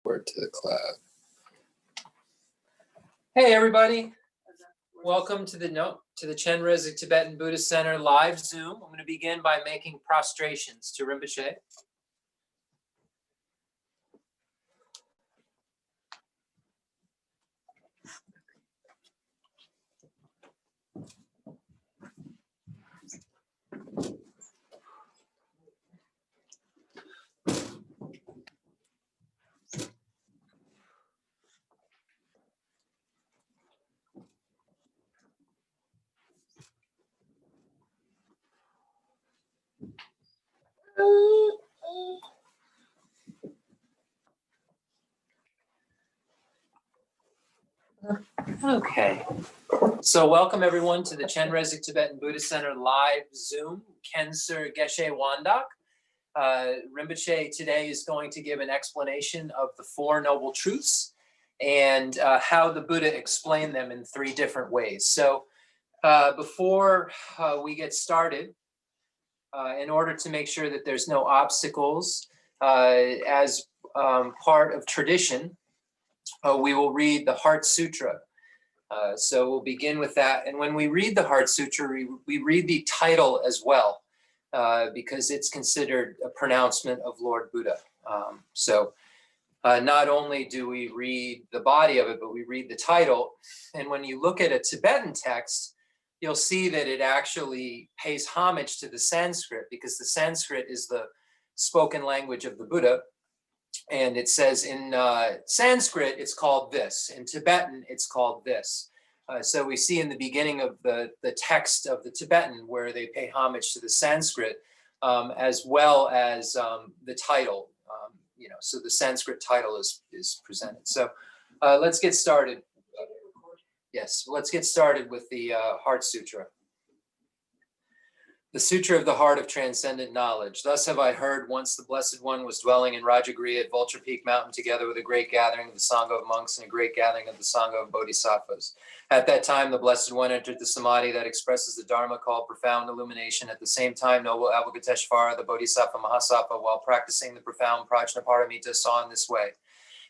Word to the cloud. Hey everybody, welcome to the Chenrezig Tibetan Buddhist Center live Zoom. I'm going to begin by making prostrations to Rinpoche. Okay, so welcome everyone to the Chenrezig Tibetan Buddhist Center live Zoom, Khensur Geshe Wandak. Rinpoche today is going to give an explanation of the Four Noble Truths and how the Buddha explained them in three different ways. So before we get started, in order to make sure that there's no obstacles, as part of tradition, we will read the Heart Sutra. So we'll begin with that. And when we read the Heart Sutra, we read the title as well, because it's considered a pronouncement of Lord Buddha. Not only do we read the body of it, but we read the title. And when you look at a Tibetan text, you'll see that it actually pays homage to the Sanskrit, because the Sanskrit is the spoken language of the Buddha. And it says in Sanskrit, it's called this. In Tibetan, it's called this. So we see in the beginning of the text of the Tibetan where they pay homage to the Sanskrit, as well as the title. So the Sanskrit title is presented. So let's get started. Yes, let's get started with the Heart Sutra. The Sutra of the Heart of Transcendent Knowledge. Thus have I heard once the Blessed One was dwelling in Rajagriha at Vulture Peak Mountain together with a great gathering of the Sangha of monks and a great gathering of the Sangha of bodhisattvas. At that time, the Blessed One entered the Samadhi that expresses the Dharma called profound illumination. At the same time, noble Avalokiteshvara, the Bodhisattva Mahasattva, while practicing the profound Prajnaparamita, saw in this way.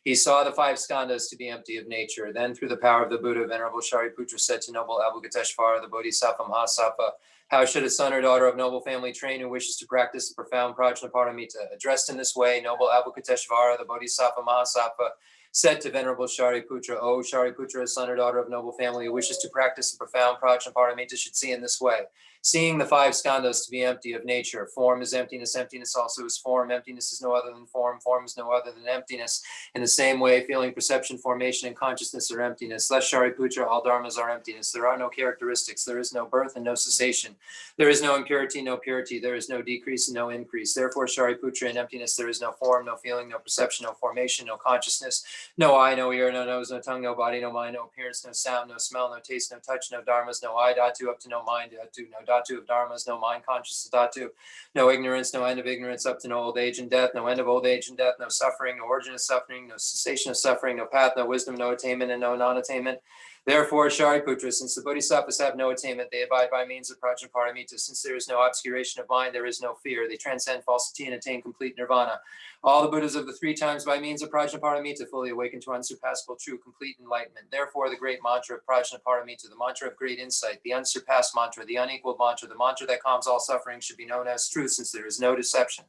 He saw the five skandhas to be empty of nature. Then, through the power of the Buddha, Venerable Shariputra said to noble Avalokiteshvara, the Bodhisattva Mahasattva, how should a son or daughter of noble family train who wishes to practice the profound Prajnaparamita? Addressed in this way, noble Avalokiteshvara, the Bodhisattva Mahasattva, said to Venerable Shariputra, O Shariputra, a son or daughter of noble family who wishes to practice the profound Prajnaparamita should see in this way. Seeing the five skandhas to be empty of nature. Form is emptiness, emptiness also is form. Emptiness is no other than form, form is no other than emptiness. In the same way, feeling, perception, formation, and consciousness are emptiness. Thus, Shariputra, all dharmas are emptiness. There are no characteristics. There is no birth and no cessation. There is no impurity, no purity. There is no decrease and no increase. Therefore, Shariputra, in emptiness, there is no form, no feeling, no perception, no formation, no consciousness, no eye, no ear, no nose, no tongue, no body, no mind, no appearance, no sound, no smell, no taste, no touch, no dharmas, no eye, dhatu, up to no mind, dhatu, no dhatu of dharmas, no mind consciousness, dhatu, no ignorance, no end of ignorance, up to no old age and death, no end of old age and death, no suffering, no origin of suffering, no cessation of suffering, no path, no wisdom, no attainment, and no non-attainment. Therefore, Shariputra, since the bodhisattvas have no attainment, they abide by means of Prajnaparamita. Since there is no obscuration of mind, there is no fear. They transcend falsity and attain complete nirvana. All the Buddhas of the three times by means of Prajnaparamita fully awaken to unsurpassable true complete enlightenment. Therefore, the great mantra of Prajnaparamita, the mantra of great insight, the unsurpassed mantra, the unequaled mantra, the mantra that calms all suffering should be known as truth, since there is no deception.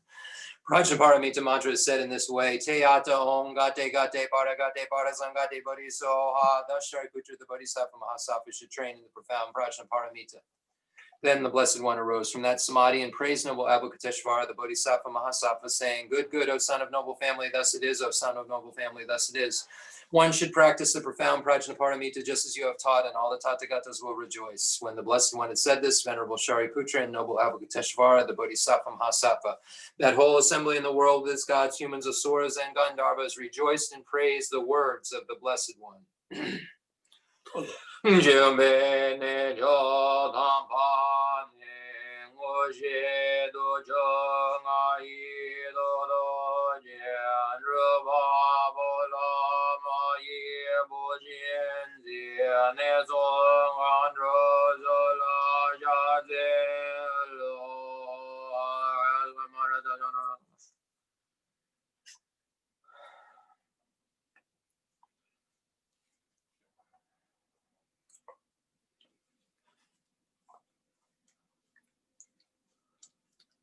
Prajnaparamita mantra is said in this way: Teyata om gate gate para zangate bodhisoha. Thus Shariputra, the Bodhisattva Mahasattva, should train in the profound Prajnaparamita. Then the Blessed One arose from that samadhi and praised noble Avalokiteshvara, the Bodhisattva Mahasattva, saying, Good, good, O son of noble family, thus it is, O son of noble family, thus it is. One should practice the profound Prajnaparamita just as you have taught, and all the Tathagatas will rejoice. When the Blessed One had said this, Venerable Shariputra and noble Avalokiteshvara, the Bodhisattva Mahasattva, that whole assembly in the world with its gods, humans, asuras, and Gandharvas rejoiced and praised the words of the Blessed One.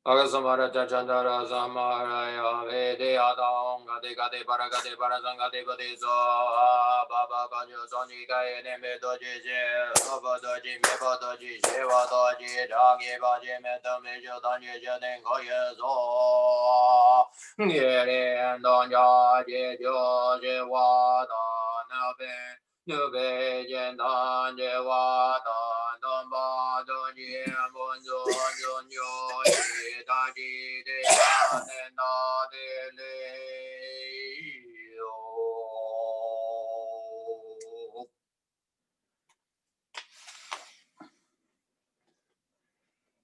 Agasamara Chandara Samaraya Vede Adonga de Gade Baragade Barazanga de Badezo Baba Kanyo Sonika Eneme Doji Abadoji Mebadoji Shevadoji Dagi Baji Meta Mejo Danji Jaden Koyezo Giri and Donja Jejo Jewada Nube Jendan Jewada Domba Doji Bonzo Jonyo Daji De Nena De Leo.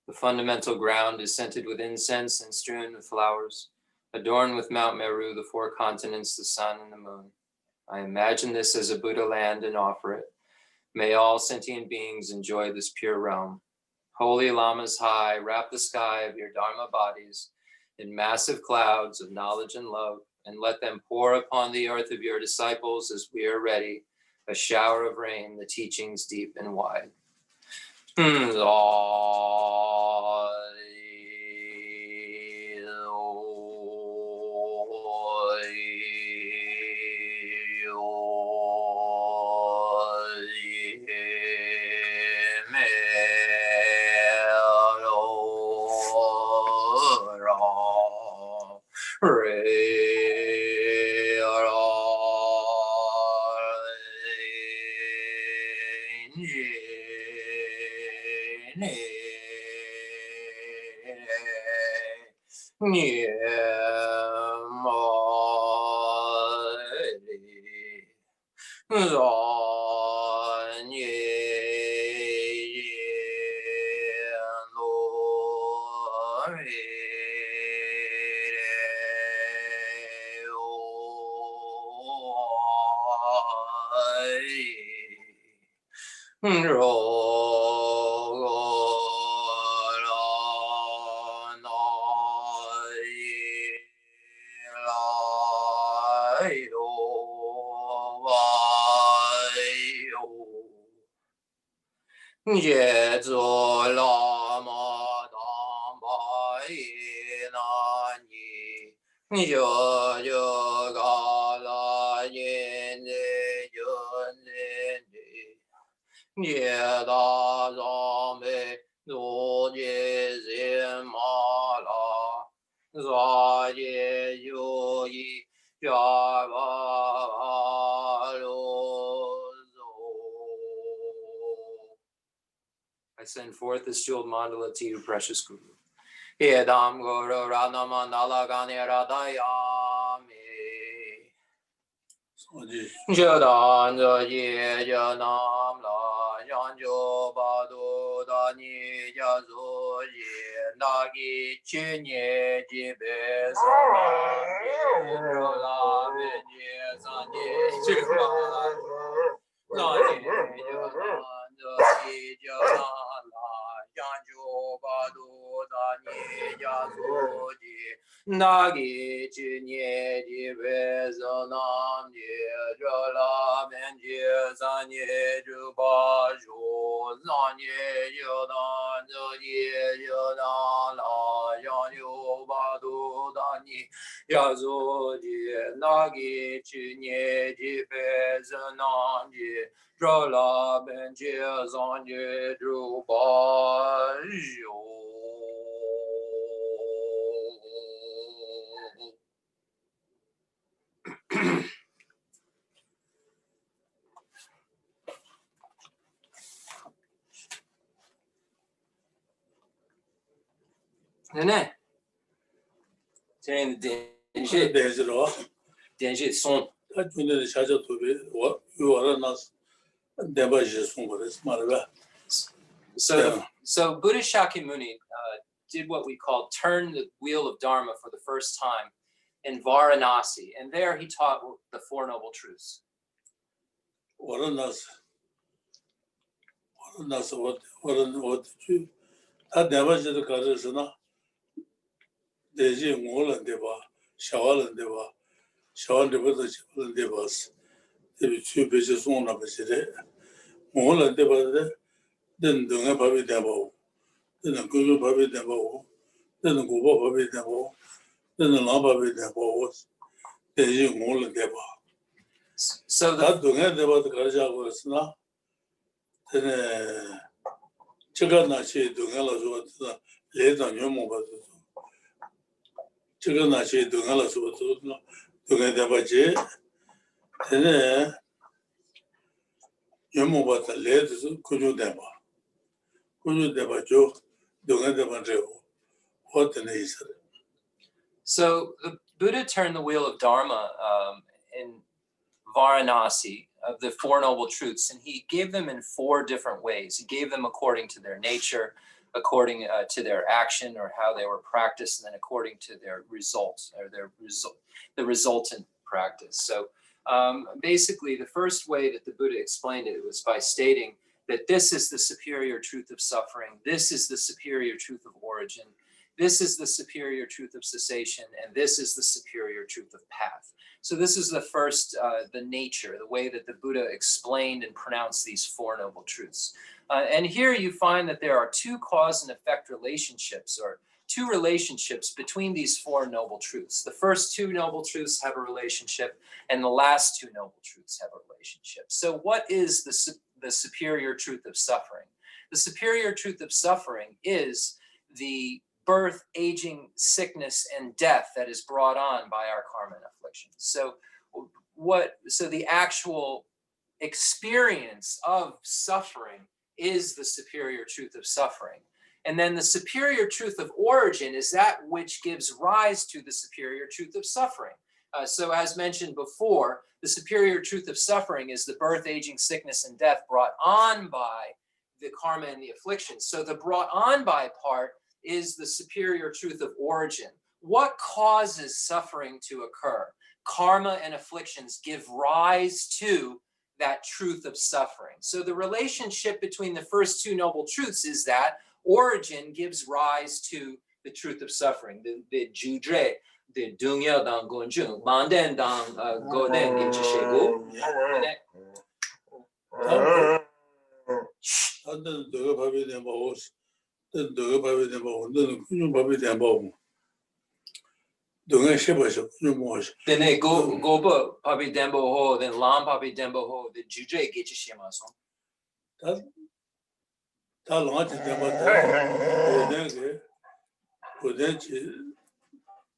The fundamental ground is scented with incense and strewn with flowers, adorned with Mount Meru, the four continents, the sun, and the moon. I imagine this as a Buddha land and offer it. May all sentient beings enjoy this pure realm. Holy Lamas high, wrap the sky of your Dharma bodies in massive clouds of knowledge and love, and let them pour upon the earth of your disciples as we are ready, a shower of rain, the teachings deep and wide. I send forth this jeweled mandala to you, precious Guru. Yedam Guru Radha Mandala Gani Radayami. Jadan Jaye Janam La Janjo Badu Dani Jazo Ye Nagi Chinye Jibe Sama Rola Benye Sanye Chikma Nani Jadan Janan La Janjo Badu Dani Jazo Ye Nagi Chinye Jibe Zanam Jola Benje Zanye Juba Jo Zanye Yodan Zoye Yodan La Yanyo Badu Dani Yazo Ji Nagi Chinye Jipe Zanam Ji Jola Benje Zanye Juba Jo. 네. 저희는電子son. So Buddhist Shakyamuni did what we call turn the wheel of Dharma for the first time in Varanasi, and there he taught the Four Noble Truths. then go over with them, then the Lama with them, then you won't get back. So That don't get about the Gaja was not. Then Chiganachi, Dungalas was later on your mobile. Chiganachi, Dungalas was to get about J. Then your mobile later could you deba? Could you deba Joe? Don't get about Joe. What an is it? So the Buddha turned the wheel of Dharma in Varanasi of the Four Noble Truths, and he gave them in 4 different ways. He gave them according to their nature, according to their action or how they were practiced, and then according to their results or the resultant practice. So basically, the first way that the Buddha explained it was by stating that this is the superior truth of suffering, this is the superior truth of origin, this is the superior truth of cessation, and this is the superior truth of path. So this is the first, the nature, the way that the Buddha explained and pronounced these 4 noble truths. And here you find that there are 2 cause and effect relationships, or 2 relationships between these 4 noble truths. The first 2 noble truths have a relationship, and the last 2 noble truths have a relationship. So what is the superior truth of suffering? The superior truth of suffering is the birth, aging, sickness, and death that is brought on by our karma and afflictions. So the actual experience of suffering is the superior truth of suffering. And then the superior truth of origin is that which gives rise to the superior truth of suffering. So as mentioned before, the superior truth of suffering is the birth, aging, sickness, and death brought on by the karma and the affliction. So the brought on by part is the superior truth of origin. What causes suffering to occur? Karma and afflictions give rise to that truth of suffering. So the relationship between the first 2 noble truths is that origin gives rise to the truth of suffering. The judre, the dunya dang gonjung, manden dang goden gicheshegu. The Baby Demo, the Baby Demo. Don't ship us, you wash. Then they go Papi Dembo Ho, then Lam Papi Dembo Ho, the Jude get you Shimason. That launch is about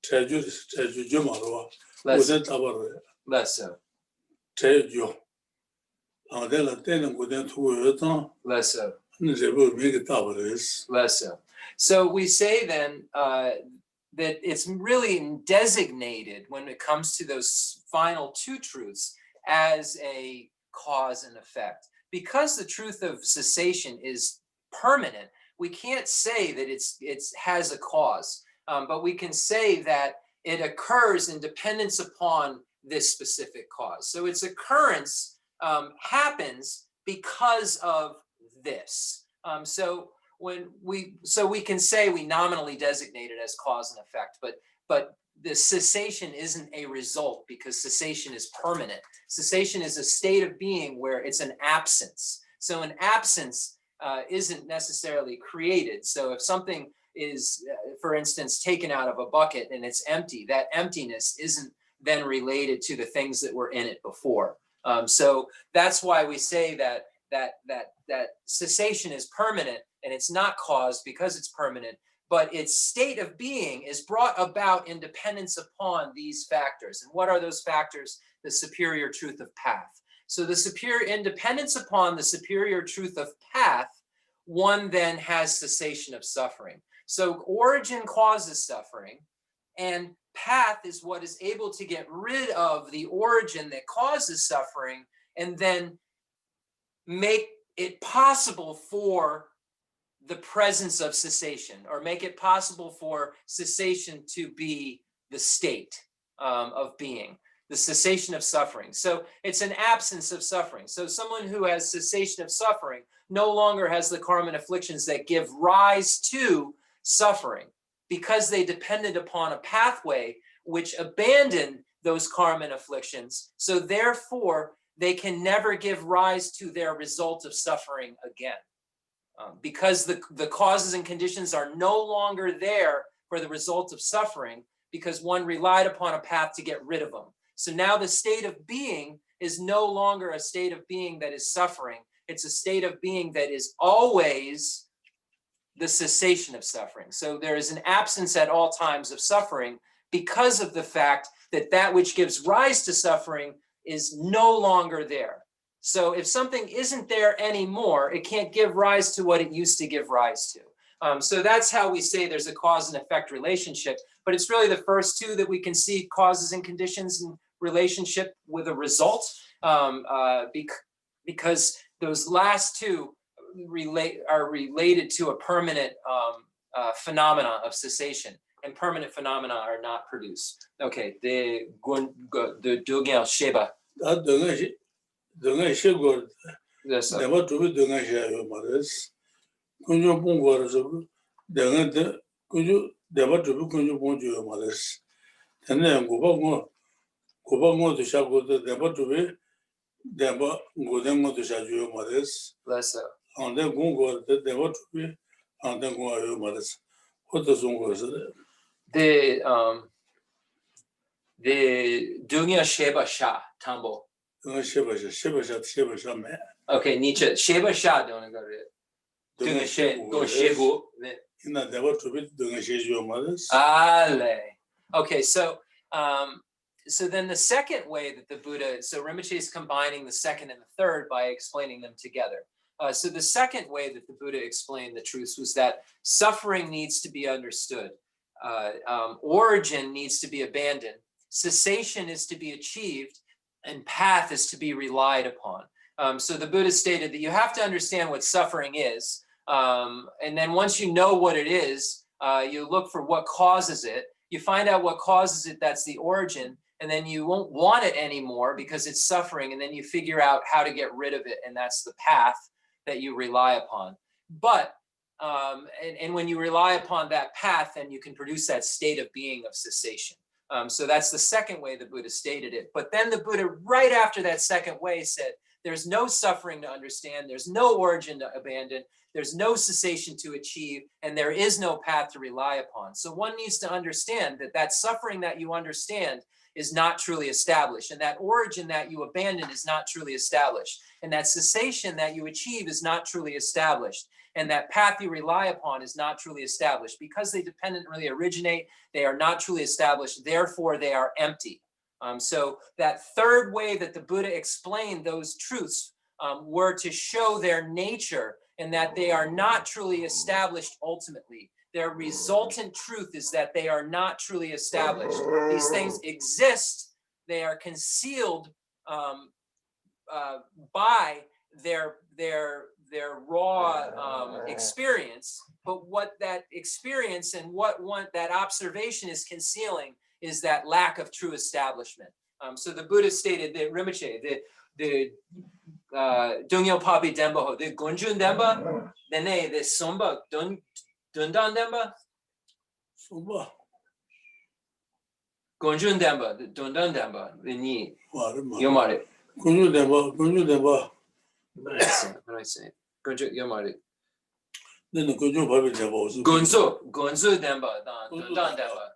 Trajumaro, Less so. Trajo. Andela Tenem would then to Less so. They will make it towers. Less so. So we say then that it's really designated when it comes to those final 2 truths as a cause and effect. Because the truth of cessation is permanent, we can't say that it has a cause, but we can say that it occurs in dependence upon this specific cause. So its occurrence happens because of this. So we can say we nominally designate it as cause and effect, but the cessation isn't a result because cessation is permanent. Cessation is a state of being where it's an absence. So an absence isn't necessarily created. So if something is, for instance, taken out of a bucket and it's empty, that emptiness isn't then related to the things that were in it before. So that's why we say that cessation is permanent, and it's not caused because it's permanent, but its state of being is brought about in dependence upon these factors. And what are those factors? The superior truth of path. So the superior independence upon the superior truth of path, one then has cessation of suffering. So origin causes suffering, and path is what is able to get rid of the origin that causes suffering and then make it possible for the presence of cessation, or make it possible for cessation to be the state of being, the cessation of suffering. So it's an absence of suffering. So someone who has cessation of suffering no longer has the karma and afflictions that give rise to suffering, because they depended upon a pathway which abandoned those karma and afflictions. So therefore, they can never give rise to their result of suffering again. Because the causes and conditions are no longer there for the result of suffering because one relied upon a path to get rid of them. So now the state of being is no longer a state of being that is suffering. It's a state of being that is always the cessation of suffering. So there is an absence at all times of suffering because of the fact that that which gives rise to suffering is no longer there. So if something isn't there anymore, it can't give rise to what it used to give rise to. So that's how we say there's a cause and effect relationship, but it's really the first two that we can see causes and conditions in relationship with a result, because those last two are related to a permanent phenomena of cessation, and permanent phenomena are not produced. Okay, the Gyal Sheba. Yes, sir. never to be doing a share your mothers. Kunju Bungo, Kunju, never to be Kunju Bunju your mothers. And then Gubango to Shago, never to be, never go to Shago your mothers. Yes, sir. And then Bungo, never to be, and then go your mothers. What the song was the Dunya Sheba Shah Tambo. Sheba, man. Okay, Nietzsche. Sheba Shah don't go to Dunya Shebu. Never to be doing a share your mothers. Okay, so so then the second way that the Buddha, so Rinpoche is combining the second and the third by explaining them together. So the second way that the Buddha explained the truths was that suffering needs to be understood. Origin needs to be abandoned. Cessation is to be achieved, and path is to be relied upon. So the Buddha stated that you have to understand what suffering is. And then once you know what it is, you look for what causes it. You find out what causes it, that's the origin. And then you won't want it anymore because it's suffering. And then you figure out how to get rid of it. And that's the path that you rely upon. But, and when you rely upon that path, then you can produce that state of being of cessation. So that's the second way the Buddha stated it. But then the Buddha, right after that second way, said, there's no suffering to understand, there's no origin to abandon, there's no cessation to achieve, and there is no path to rely upon. So one needs to understand that that suffering that you understand is not truly established, and that origin that you abandon is not truly established, and that cessation that you achieve is not truly established, and that path you rely upon is not truly established. Because they dependently originate, they are not truly established, therefore they are empty. So that third way that the Buddha explained those truths were to show their nature and that they are not truly established ultimately. Their resultant truth is that they are not truly established. These things exist, they are concealed by their raw experience, but what that experience and what that observation is concealing is that lack of true establishment. So the Buddha stated that Rinpoche, the Dungyo Papi Demba, the Gunjun Demba, the Sumba Dundan Demba, Gunjun Demba, the Dundan Demba, the Ni, Yomare. Kunju Demba. What did I say? Gunju Yomare. Then the Kunju Papi Demba. Gunzu Demba, Dundan Demba.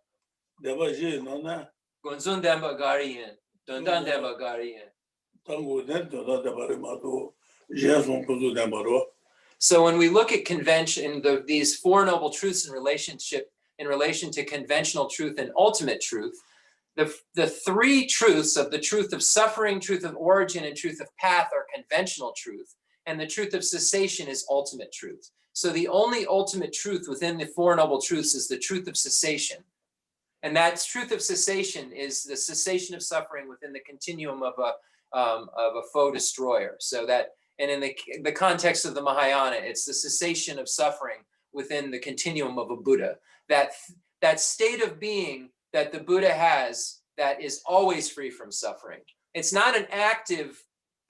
Demba Ji, Nona. Gunzun Demba Garian, Dundan Demba Garian. So when we look at convention, these Four Noble Truths in relation to conventional truth and ultimate truth, the three truths of the truth of suffering, truth of origin, and truth of path are conventional truth, and the truth of cessation is ultimate truth. So the only ultimate truth within the Four Noble Truths is the truth of cessation. And that truth of cessation is the cessation of suffering within the continuum of a foe destroyer. So that, and in the context of the Mahayana, it's the cessation of suffering within the continuum of a Buddha. That state of being that the Buddha has that is always free from suffering. It's not an active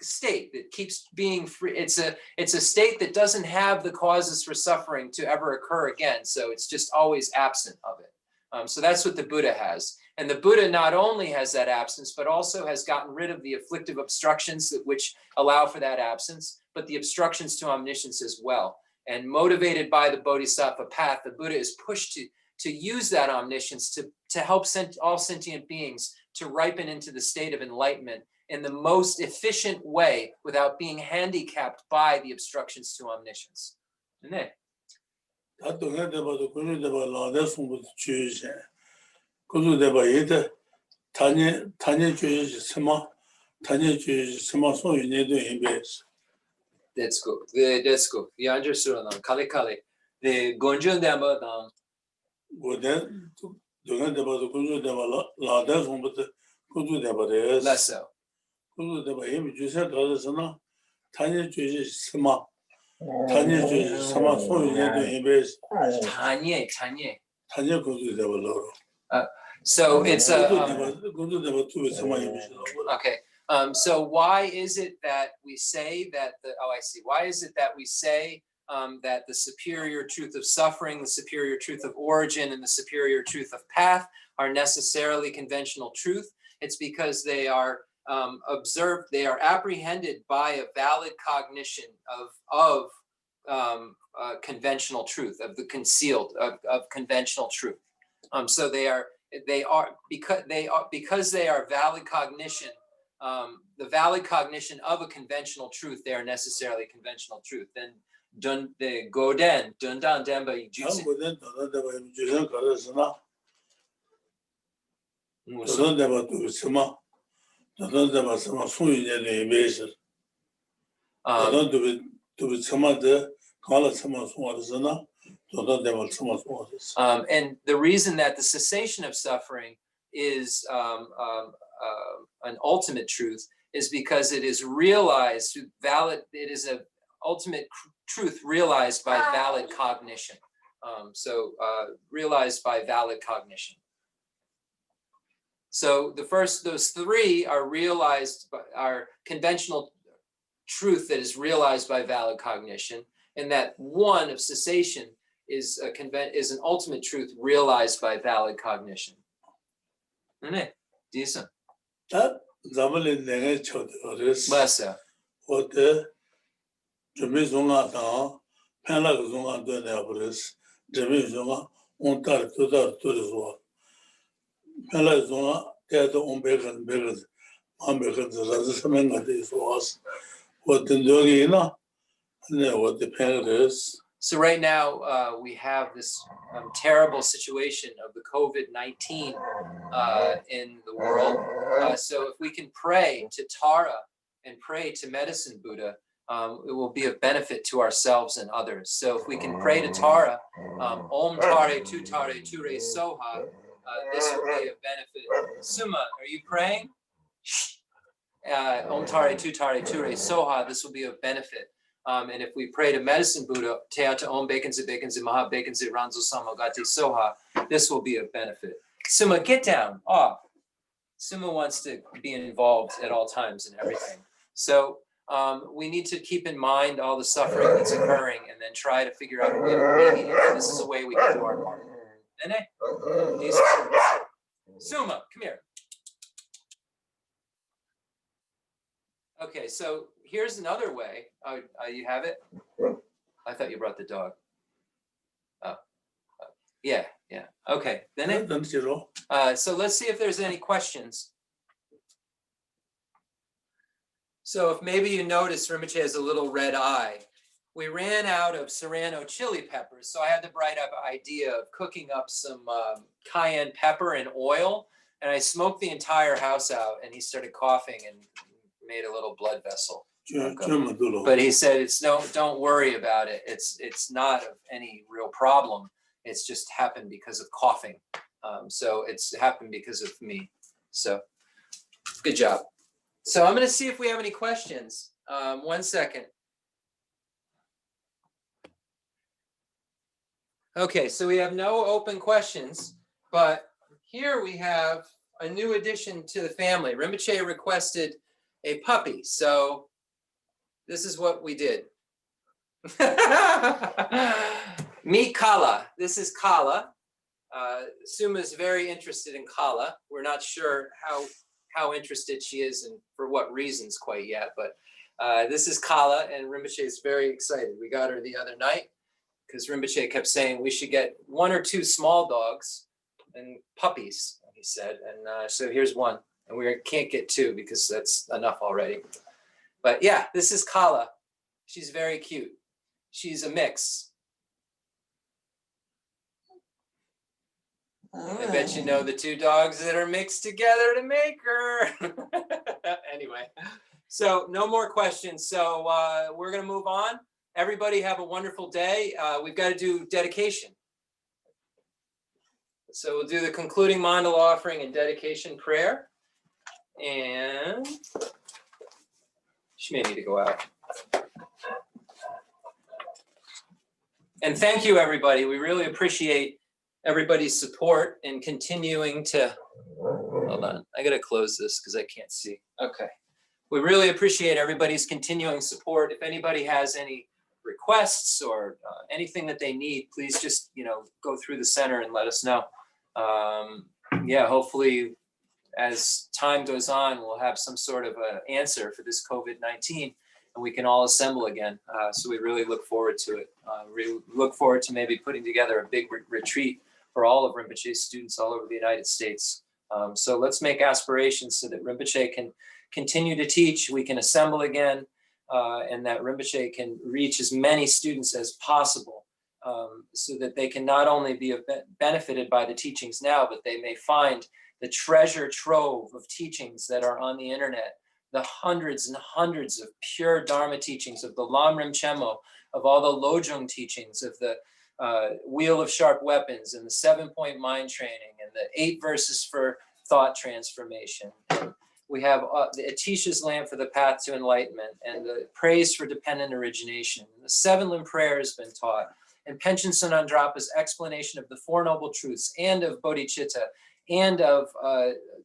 state that keeps being free. It's a state that doesn't have the causes for suffering to ever occur again. So it's just always absent of it. So that's what the Buddha has. And the Buddha not only has that absence, but also has gotten rid of the afflictive obstructions which allow for that absence, but the obstructions to omniscience as well. And motivated by the Bodhisattva path, the Buddha is pushed to use that omniscience to help all sentient beings to ripen into the state of enlightenment in the most efficient way without being handicapped by the obstructions to omniscience. 네. 다 동해대봐도 군주대봐 라데 송부터 주의시 군주대봐 얘들 단위 주의시 스마 단위 주의시 스마 소유내도 임베스. That's good. That's good. You understood now. Kali. The gonjundamba down. 고된 동해대봐도 군주대봐 라데 송부터 군주대봐레스. Less so. 군주대봐 임이 주세 가서나 단위 주의시 스마 단위 주의시 스마 소유내도 임베스. Tanye. 단위 군주대봐로. So it's okay. So why is it that we say that Why is it that we say that the superior truth of suffering, the superior truth of origin, and the superior truth of path are necessarily conventional truth? It's because they are observed, they are apprehended by a valid cognition of conventional truth, of the concealed, of conventional truth. So because they are valid cognition, the valid cognition of a conventional truth, they are necessarily conventional truth. Then the Goden, Dundan Demba Juicy. And the reason that the cessation of suffering is an ultimate truth is because it is realized through valid. It is an ultimate truth realized by valid cognition. Realized by valid cognition. So those three are realized by our conventional truth that is realized by valid cognition, and that one of cessation is an ultimate truth realized by valid cognition. 네, decent. 다 자발이 내가 쳐들어서. 맞아. 어때? 준비송아다 팬라송아 되네 버스. 준비송아 온달 또다또서. 팬라송아 대도 온베건 마음베건 자자 서면가데 소스. 어떤 저기나 네 어때 팬레스. So right now we have this terrible situation of the COVID-19 in the world. So if we can pray to Tara and pray to Medicine Buddha, it will be of benefit to ourselves and others. So if we can pray to Tara, Om Tare Tu Tare Ture Soha, this will be of benefit. Suma, are you praying? Om Tare Tu Tare Ture Soha, this will be of benefit. And if we pray to Medicine Buddha, Teata Om Bekenze Maha Bekenze Ranzo Samogati Soha, this will be of benefit. Suma, get down, off. Suma wants to be involved at all times in everything. So we need to keep in mind all the suffering that's occurring and then try to figure out a way to alleviate it. This is a way we can do our part. Suma, come here. Okay, so here's another way. You have it? I thought you brought the dog. Oh, yeah. Okay. So let's see if there's any questions. So if maybe you notice Rinpoche has a little red eye. We ran out of serrano chili peppers, so I had the bright idea of cooking up some cayenne pepper and oil, and I smoked the entire house out, and he started coughing and made a little blood vessel. But he said, don't worry about it. It's not of any real problem. It's just happened because of coughing. So it's happened because of me. So good job. So I'm going to see if we have any questions. 1 second. Okay, so we have no open questions, but here we have a new addition to the family. Rinpoche requested a puppy, so this is what we did. Meet Kala. This is Kala. Suma is very interested in Kala. We're not sure how interested she is and for what reasons quite yet, but this is Kala, and Rinpoche is very excited. We got her the other night. because Rinpoche kept saying we should get 1 or 2 small dogs and puppies, he said. And so here's one. And we can't get 2 because that's enough already. But yeah, this is Kala. She's very cute. She's a mix. I bet you know the 2 dogs that are mixed together to make her. Anyway, so no more questions. So we're going to move on. Everybody have a wonderful day. We've got to do dedication. So we'll do the concluding mandala offering and dedication prayer. And she may need to go out. And thank you, everybody. We really appreciate everybody's support in continuing to, hold on, I gotta close this because I can't see. Okay. We really appreciate everybody's continuing support. If anybody has any requests or anything that they need, please just, go through the center and let us know. Yeah, hopefully as time goes on, we'll have some sort of an answer for this COVID-19 and we can all assemble again. So we really look forward to it. We look forward to maybe putting together a big retreat for all of Rinpoche's students all over the United States. So let's make aspirations so that Rinpoche can continue to teach, we can assemble again, and that Rinpoche can reach as many students as possible so that they can not only be benefited by the teachings now, but they may find the treasure trove of teachings that are on the internet, the hundreds and hundreds of pure Dharma teachings of the Lam Rinpoche, of all the Lojong teachings, of the Wheel of Sharp Weapons and the 7-point mind training and the 8 verses for thought transformation. And we have the Atisha's lamp for the path to enlightenment and the praise for dependent origination. And the 7 limb prayer has been taught. And Panchen Sonandrapa's explanation of the 4 noble truths and of bodhicitta and of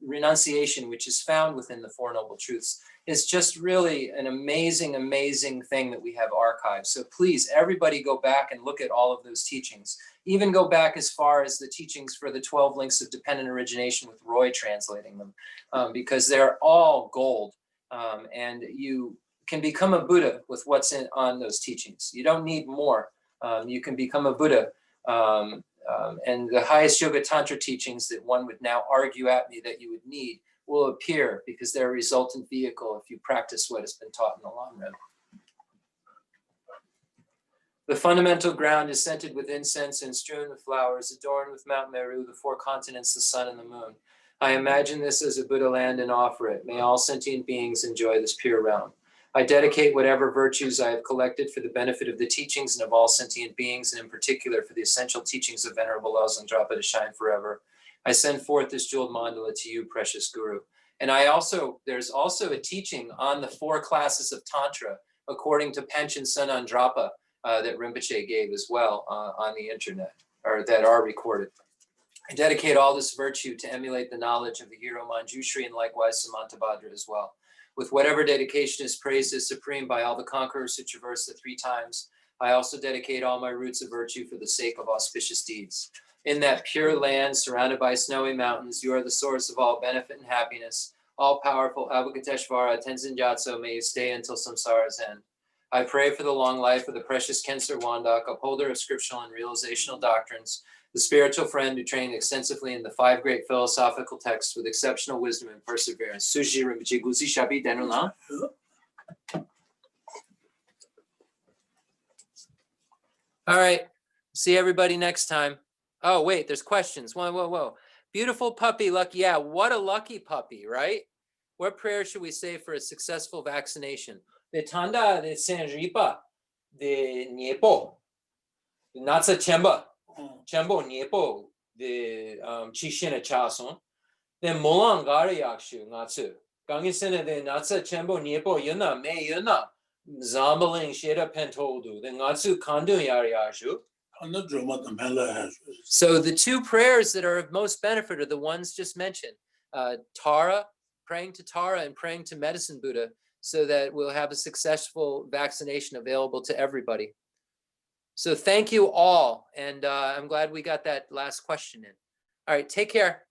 renunciation, which is found within the 4 noble truths, is just really an amazing, amazing thing that we have archived. So please, everybody go back and look at all of those teachings. Even go back as far as the teachings for the 12 links of dependent origination with Roy translating them, because they're all gold. And you can become a Buddha with what's on those teachings. You don't need more. You can become a Buddha. And the highest yoga tantra teachings that one would now argue at me that you would need will appear because they're a resultant vehicle if you practice what has been taught in the long run. The fundamental ground is scented with incense and strewn with flowers, adorned with Mount Meru, the 4 continents, the sun and the moon. I imagine this as a Buddha land and offer it. May all sentient beings enjoy this pure realm. I dedicate whatever virtues I have collected for the benefit of the teachings and of all sentient beings, and in particular for the essential teachings of Venerable Lobsang Drapa to shine forever. I send forth this jeweled mandala to you, precious Guru. And there's also a teaching on the 4 classes of Tantra, according to Panchen Sonandrapa, that Rinpoche gave as well on the internet, or that are recorded. I dedicate all this virtue to emulate the knowledge of the hero Manjushri and likewise Samantabhadra as well. With whatever dedication is praised as supreme by all the conquerors who traverse the 3 times, I also dedicate all my roots of virtue for the sake of auspicious deeds. In that pure land surrounded by snowy mountains, you are the source of all benefit and happiness. All-powerful Avalokiteshvara Tenzin Gyatso, may you stay until samsara's end. I pray for the long life of the precious Khensur Wandak, upholder of scriptural and realizational doctrines, the spiritual friend who trained extensively in the 5 great philosophical texts with exceptional wisdom and perseverance. Suji Rinpoche Guzi Shabi Denula. All right. See everybody next time. Oh, wait, there's questions. Whoa. Beautiful puppy, lucky. Yeah, what a lucky puppy, right? What prayer should we say for a successful vaccination? The Tanda de Chenrezig de Niepo, the Natsa Chemba. Chembo Niepo, the Chishina Chason, then Molang Gari Yakshu, Natsu. Gangisena de Natsa Chembo Niepo Yuna, May Yuna, Zambaling Sheda Pentodu, then Natsu Kandu Yariashu. So the 2 prayers that are of most benefit are the ones just mentioned. Tara, praying to Tara and praying to Medicine Buddha, so that we'll have a successful vaccination available to everybody. So thank you all. And I'm glad we got that last question in. All right, take care.